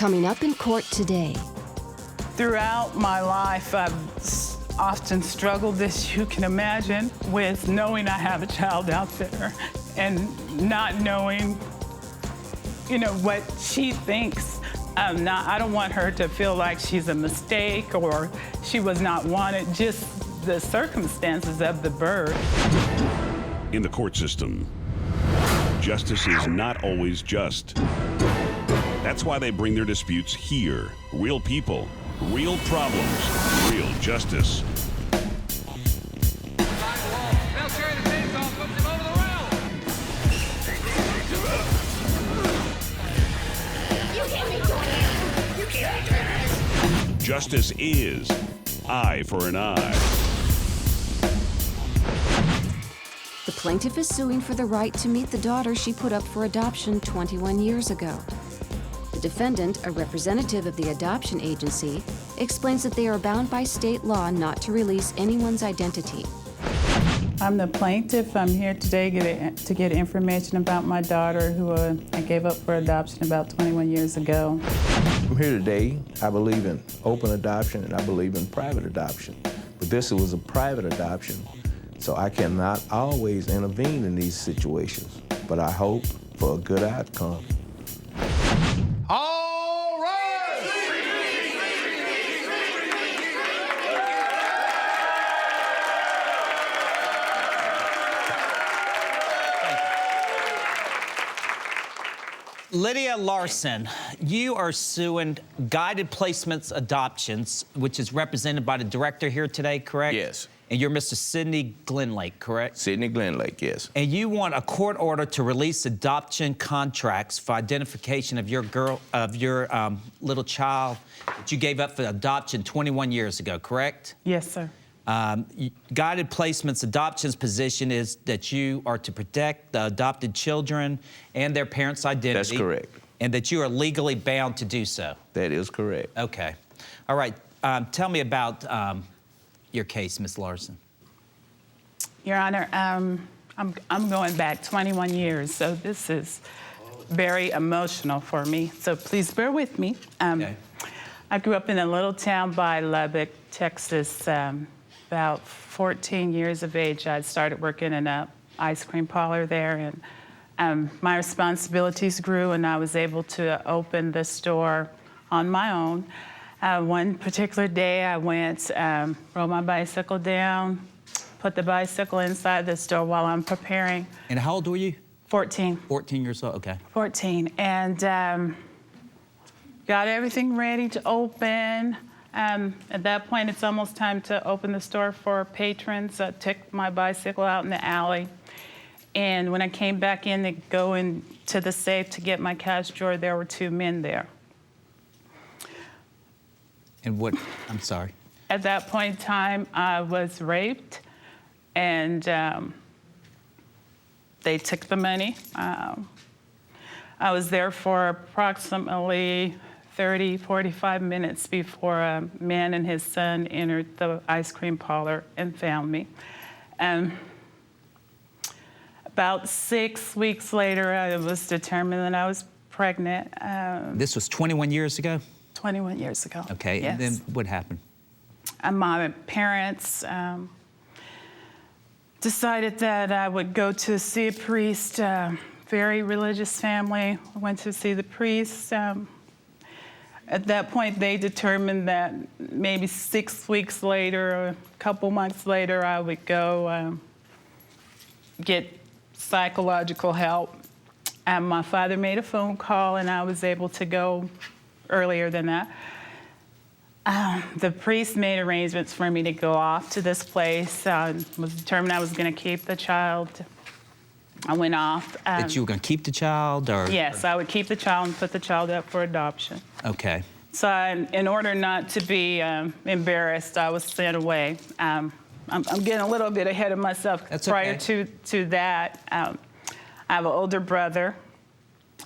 Coming up in court today. Throughout my life, I've often struggled, as you can imagine, with knowing I have a child out there and not knowing, what she thinks. I don't want her to feel like she's a mistake or she was not wanted, just the circumstances of the birth. In the court system, justice is not always just. That's why they bring their disputes here. Real people, real problems, real justice. Justice is eye for an eye. The plaintiff is suing for the right to meet the daughter she put up for adoption 21 years ago. The defendant, a representative of the adoption agency, explains that they are bound by state law not to release anyone's identity. I'm the plaintiff. I'm here today to get information about my daughter who I gave up for adoption about 21 years ago. I'm here today. I believe in open adoption and I believe in private adoption. But this was a private adoption, so I cannot always intervene in these situations. But I hope for a good outcome. All right! Lydia Larson, you are suing Guided Placements Adoptions, which is represented by the director here today, correct? Yes. And you're Mr. Sidney Glenlake, correct? Sidney Glenlake, yes. And you want a court order to release adoption contracts for identification of your little child that you gave up for adoption 21 years ago, correct? Yes, sir. Guided Placements Adoptions position is that you are to protect the adopted children and their parents' identity. That's correct. And that you are legally bound to do so. That is correct. Okay. All right. Tell me about your case, Ms. Larson. Your Honor, I'm going back 21 years, so this is very emotional for me, so please bear with me. Okay. I grew up in a little town by Lubbock, Texas. About 14 years of age, I started working in an ice cream parlor there, and my responsibilities grew, and I was able to open the store on my own. One particular day, I went, rode my bicycle down, put the bicycle inside the store while I'm preparing. And how old were you? 14. 14 years old, okay. 14, and got everything ready to open. At that point, it's almost time to open the store for patrons. I took my bicycle out in the alley, and when I came back in to go into the safe to get my cash drawer, there were two men there. And what, I'm sorry. At that point in time, I was raped, and they took the money. I was there for approximately 30, 45 minutes before a man and his son entered the ice cream parlor and found me. About 6 weeks later, it was determined that I was pregnant. This was 21 years ago? 21 years ago. Okay, yes. And then what happened? My parents decided that I would go to see a priest, very religious family. I went to see the priest. At that point, they determined that maybe 6 weeks later, or a couple months later, I would go get psychological help. And my father made a phone call, and I was able to go earlier than that. The priest made arrangements for me to go off to this place. Was determined I was going to keep the child. I went off. That you were going to keep the child, or? Yes, I would keep the child and put the child up for adoption. Okay. So in order not to be embarrassed, I was sent away. I'm getting a little bit ahead of myself. That's prior okay. to that. I have an older brother,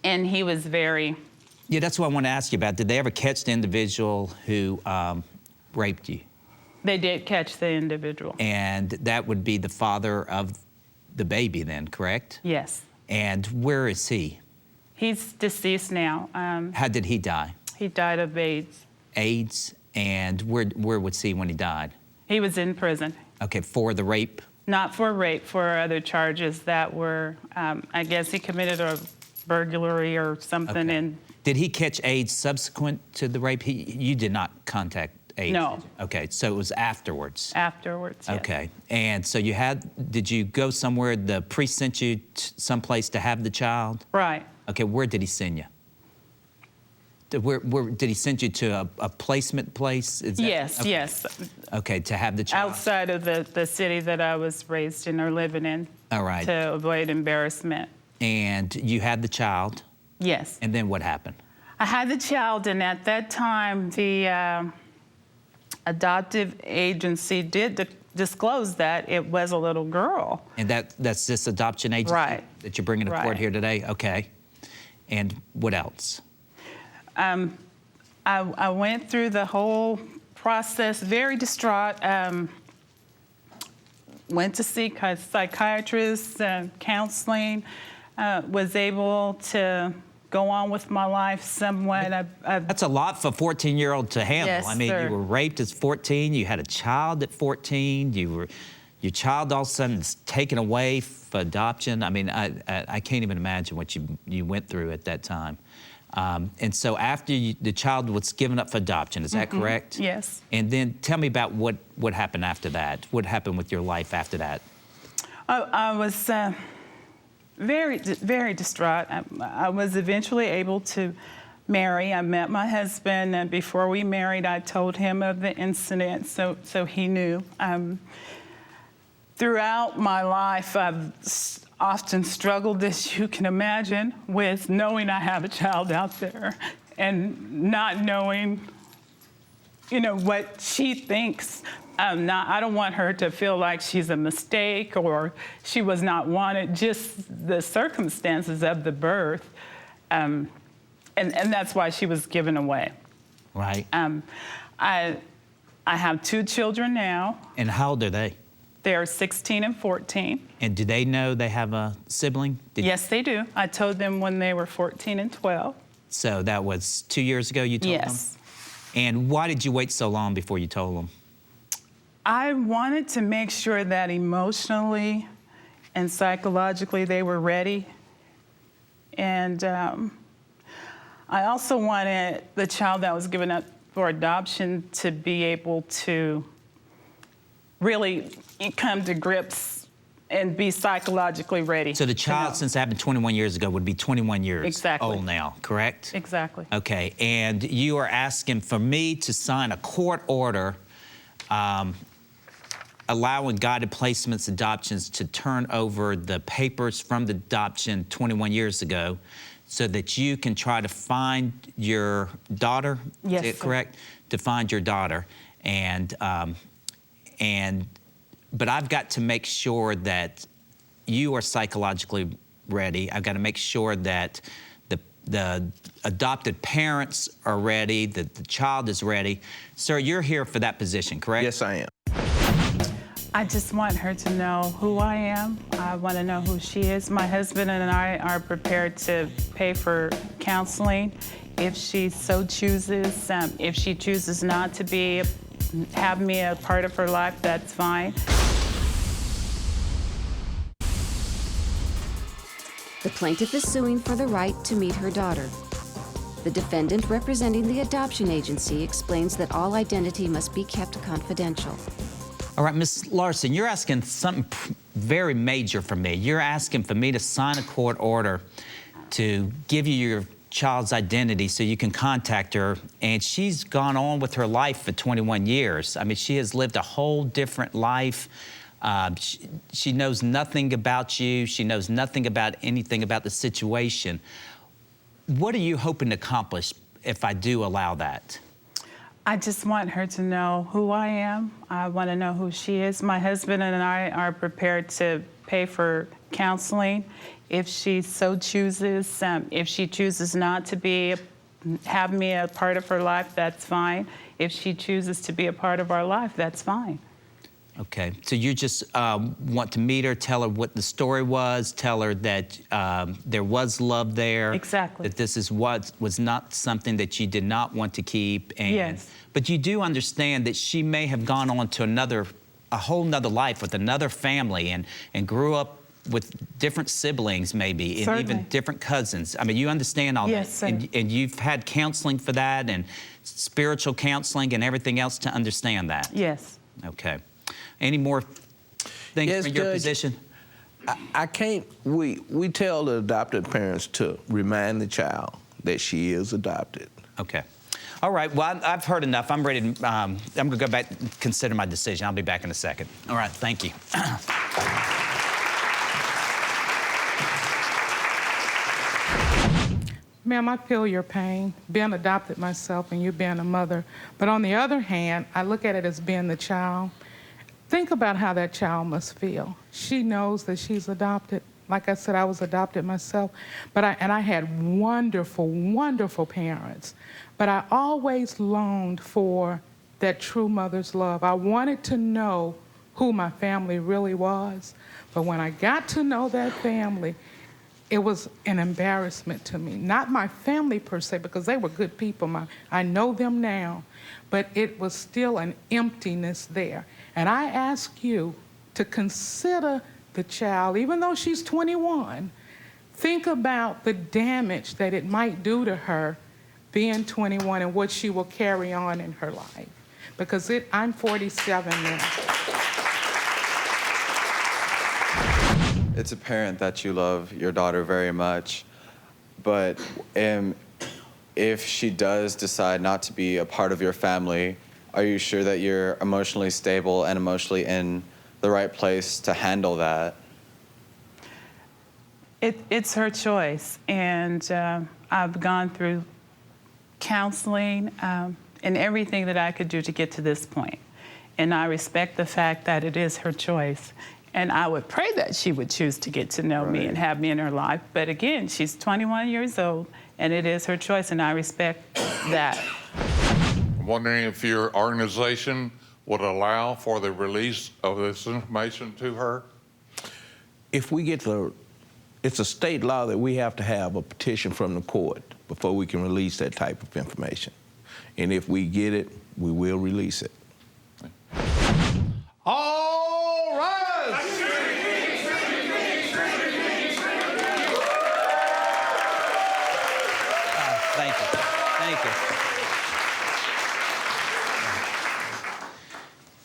and he was very... Yeah, that's what I want to ask you about. Did they ever catch the individual who raped you? They did catch the individual. And that would be the father of the baby then, correct? Yes. And where is he? He's deceased now. How did he die? He died of AIDS. AIDS, and where was he when he died? He was in prison. Okay, for the rape? Not for rape, for other charges that were, I guess he committed a burglary or something. Okay. And did he catch AIDS subsequent to the rape? You did not contact AIDS? No. Okay, so it was afterwards? Afterwards, yes. Okay, and so did you go somewhere, the priest sent you someplace to have the child? Right. Okay, where did he send you? Where did he send you to a placement place? Is that, Yes, okay. yes. Okay, to have the child. Outside of the city that I was raised in or living in. All right. To avoid embarrassment. And you had the child. Yes. And then what happened? I had the child, and at that time, the adoptive agency did disclose that it was a little girl. And that's this adoption agency Right. that you're bringing to court Right. here today? Okay. And what else? I went through the whole process, very distraught. Went to see psychiatrists, counseling, was able to go on with my life somewhat. That's a lot for a 14-year-old to handle. Yes, I mean, sir. you were raped at 14, you had a child at 14, your child all of a sudden is taken away for adoption. I mean, I can't even imagine what you went through at that time. And so after the child was given up for adoption, is that correct? Yes. And then tell me about what happened after that. What happened with your life after that? I was very, very distraught. I was eventually able to marry. I met my husband, and before we married, I told him of the incident, so he knew. Throughout my life, I've often struggled, as you can imagine, with knowing I have a child out there and not knowing, what she thinks. I don't want her to feel like she's a mistake or she was not wanted, just the circumstances of the birth. And that's why she was given away. Right. I have 2 children now. And how old are they? They're 16 and 14. And do they know they have a sibling? Yes, they do. I told them when they were 14 and 12. So that was 2 years ago you told them? Yes. And why did you wait so long before you told them? I wanted to make sure that emotionally and psychologically they were ready. And I also wanted the child that was given up for adoption to be able to really come to grips and be psychologically ready. So the child, since that happened 21 years ago, would be 21 years Exactly. old now, correct? Exactly. Okay, and you are asking for me to sign a court order allowing guided placements adoptions to turn over the papers from the adoption 21 years ago so that you can try to find your daughter? Yes, Is it sir. correct? To find your daughter. But I've got to make sure that you are psychologically ready. I've got to make sure that the adopted parents are ready, that the child is ready. Sir, you're here for that position, correct? Yes, I am. I just want her to know who I am. I want to know who she is. My husband and I are prepared to pay for counseling if she so chooses. If she chooses not to have me a part of her life, that's fine. The plaintiff is suing for the right to meet her daughter. The defendant, representing the adoption agency, explains that all identity must be kept confidential. All right, Ms. Larson, you're asking something very major from me. You're asking for me to sign a court order to give you your child's identity so you can contact her, and she's gone on with her life for 21 years. I mean, she has lived a whole different life. She knows nothing about you. She knows nothing about anything about the situation. What are you hoping to accomplish if I do allow that? I just want her to know who I am. I want to know who she is. My husband and I are prepared to pay for counseling if she so chooses. If she chooses not to have me a part of her life, that's fine. If she chooses to be a part of our life, that's fine. Okay, so you just want to meet her, tell her what the story was, tell her that there was love there. Exactly. That this is what was not something that you did not want to keep. And, Yes. But you do understand that she may have gone on to a whole nother life with another family and grew up with different siblings maybe, and Certainly. even different cousins. I mean, you understand all Yes, that. sir. And you've had counseling for that and spiritual counseling and everything else to understand that. Yes. Okay. Any more things Yes, from your Judge. position? I can't, we tell the adopted parents to remind the child that she is adopted. Okay. All right. Well, I've heard enough. I'm ready to, I'm going to go back and consider my decision. I'll be back in a second. All right. Thank you. Ma'am, I feel your pain, being adopted myself and you being a mother. But on the other hand, I look at it as being the child. Think about how that child must feel. She knows that she's adopted. Like I said, I was adopted myself, but I had wonderful, wonderful parents. But I always longed for that true mother's love. I wanted to know who my family really was. But when I got to know that family, it was an embarrassment to me. Not my family per se, because they were good people. I know them now, but it was still an emptiness there. And I ask you to consider the child, even though she's 21, think about the damage that it might do to her being 21 and what she will carry on in her life. Because I'm 47 now. It's apparent that you love your daughter very much, but if she does decide not to be a part of your family, are you sure that you're emotionally stable and emotionally in the right place to handle that? It's her choice, and I've gone through counseling and everything that I could do to get to this point. And I respect the fact that it is her choice. And I would pray that she would choose to get to know me and have me in her life. But again, she's 21 years old, and it is her choice, and I respect that. I'm wondering if your organization would allow for the release of this information to her? If we get it's a state law that we have to have a petition from the court before we can release that type of information. And if we get it, we will release it. All right! Thank you. Thank you.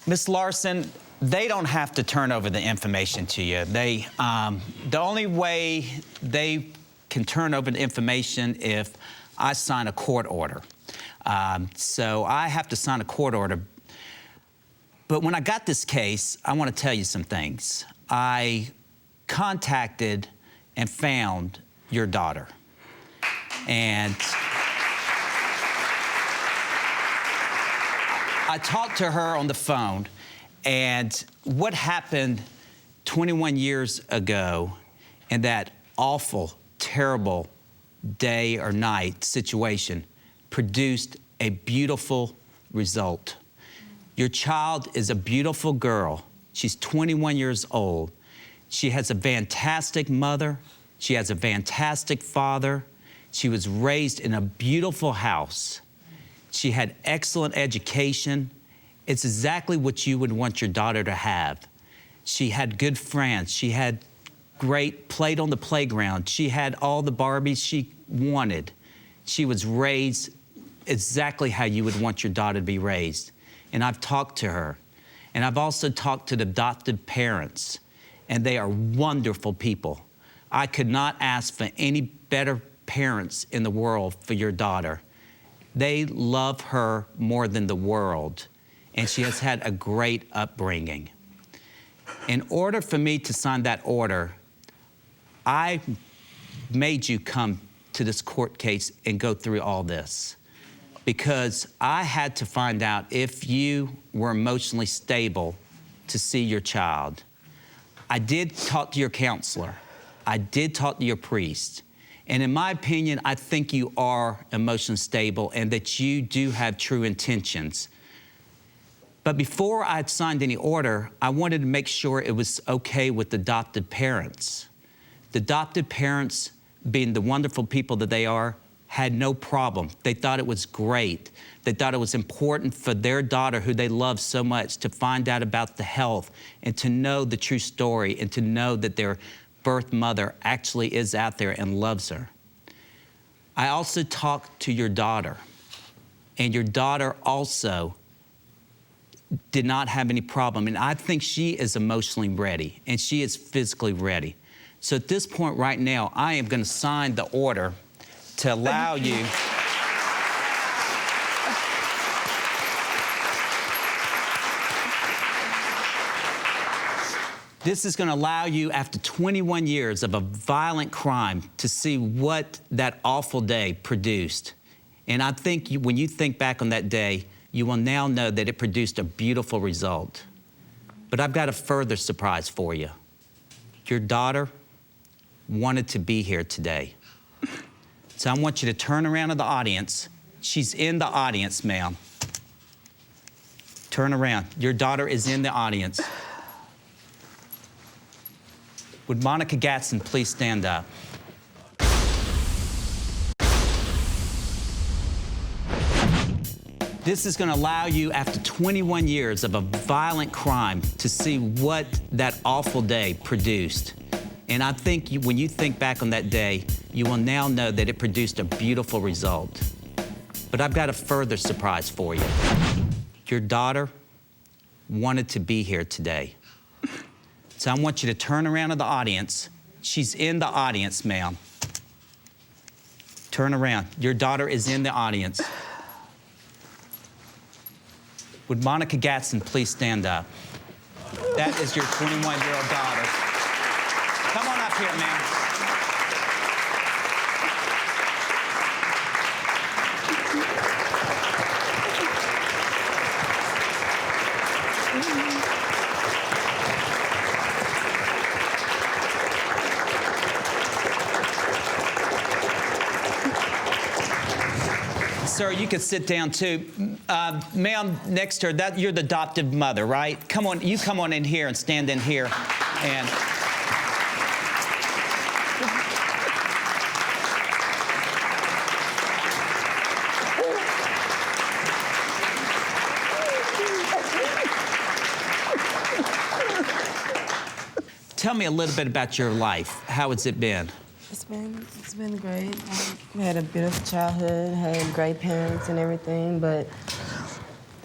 Ms. Larson, they don't have to turn over the information to you. The only way they can turn over the information if I sign a court order. So I have to sign a court order. But when I got this case, I want to tell you some things. I contacted and found your daughter. And I talked to her on the phone, and what happened 21 years ago in that awful, terrible day or night situation produced a beautiful result. Your child is a beautiful girl. She's 21 years old. She has a fantastic mother. She has a fantastic father. She was raised in a beautiful house. She had excellent education. It's exactly what you would want your daughter to have. She had good friends. She had played on the playground. She had all the Barbies she wanted. She was raised exactly how you would want your daughter to be raised. And I've talked to her. And I've also talked to the adopted parents, and they are wonderful people. I could not ask for any better parents in the world for your daughter. They love her more than the world, and she has had a great upbringing. In order for me to sign that order, I made you come to this court case and go through all this because I had to find out if you were emotionally stable to see your child. I did talk to your counselor. I did talk to your priest. And in my opinion, I think you are emotionally stable and that you do have true intentions. But before I had signed any order, I wanted to make sure it was okay with the adopted parents. The adopted parents, being the wonderful people that they are, had no problem. They thought it was great. They thought it was important for their daughter, who they love so much, to find out about the health and to know the true story and to know that their birth mother actually is out there and loves her. I also talked to your daughter, and your daughter also did not have any problem. And I think she is emotionally ready and she is physically ready. So at this point right now, I am going to sign the order to allow you. This is going to allow you, after 21 years of a violent crime, to see what that awful day produced. And I think when you think back on that day, you will now know that it produced a beautiful result. But I've got a further surprise for you. Your daughter wanted to be here today. So I want you to turn around to the audience. She's in the audience, ma'am. Turn around. Your daughter is in the audience. Would Monica Gatson please stand up? This is going to allow you, after 21 years of a violent crime, to see what that awful day produced. And I think when you think back on that day, you will now know that it produced a beautiful result. But I've got a further surprise for you. Your daughter wanted to be here today. So I want you to turn around to the audience. She's in the audience, ma'am. Turn around. Your daughter is in the audience. Would Monica Gatson please stand up? That is your 21-year-old daughter. Come on up here, ma'am. Sir, you could sit down too. Ma'am, next to her, you're the adoptive mother, right? Come on, you come on in here and stand in here. And tell me a little bit about your life. How has it been? It's been great. I had a beautiful childhood, had great parents and everything, but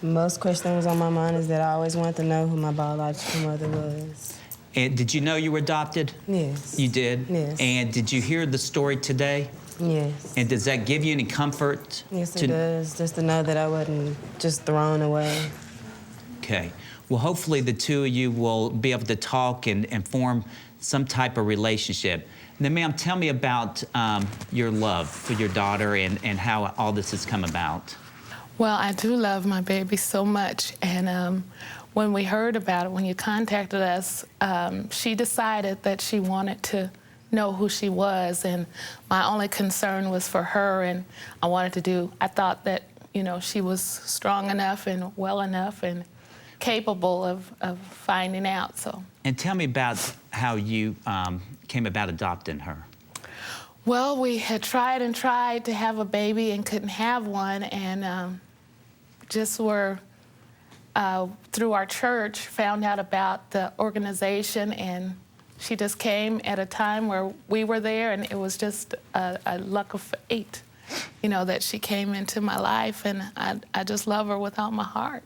the most question that was on my mind is that I always wanted to know who my biological mother was. And did you know you were adopted? Yes. You did? Yes. And did you hear the story today? Yes. And does that give you any comfort? Yes, it does, just to know that I wasn't just thrown away. Okay. Well, hopefully the two of you will be able to talk and form some type of relationship. Now, ma'am, tell me about your love for your daughter and how all this has come about. Well, I do love my baby so much, and when we heard about it, when you contacted us, she decided that she wanted to know who she was, and my only concern was for her, and I thought that, you know, she was strong enough and well enough and capable of finding out, so. And tell me about how you came about adopting her. Well, we had tried and tried to have a baby and couldn't have one, and just were, through our church, found out about the organization, and she just came at a time where we were there, and it was just a luck of fate, you know, that she came into my life, and I just love her with all my heart.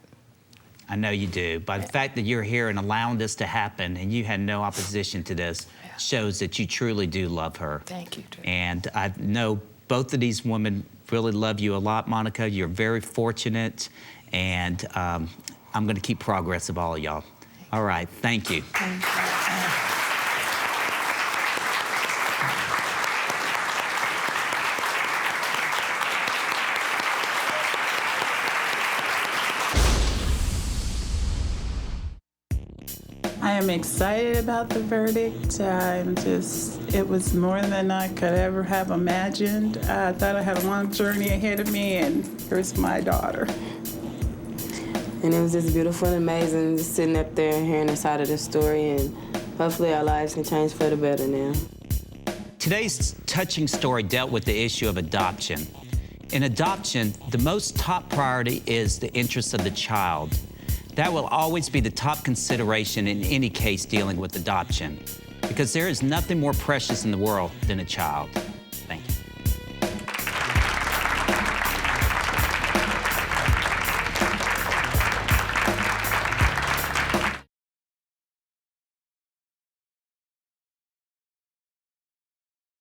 I know you do. By the fact that you're here and allowing this to happen and you had no opposition to this shows that you truly do love her. Thank you, Drew. And I know both of these women really love you a lot, Monica. You're very fortunate, and I'm going to keep progress of all of y'all. All right, thank you. Thank you. I am excited about the verdict. It was more than I could ever have imagined. I thought I had a long journey ahead of me, and here's my daughter. And it was just beautiful and amazing, just sitting up there and hearing the side of the story, and hopefully our lives can change for the better now. Today's touching story dealt with the issue of adoption. In adoption, the most top priority is the interest of the child. That will always be the top consideration in any case dealing with adoption, because there is nothing more precious in the world than a child.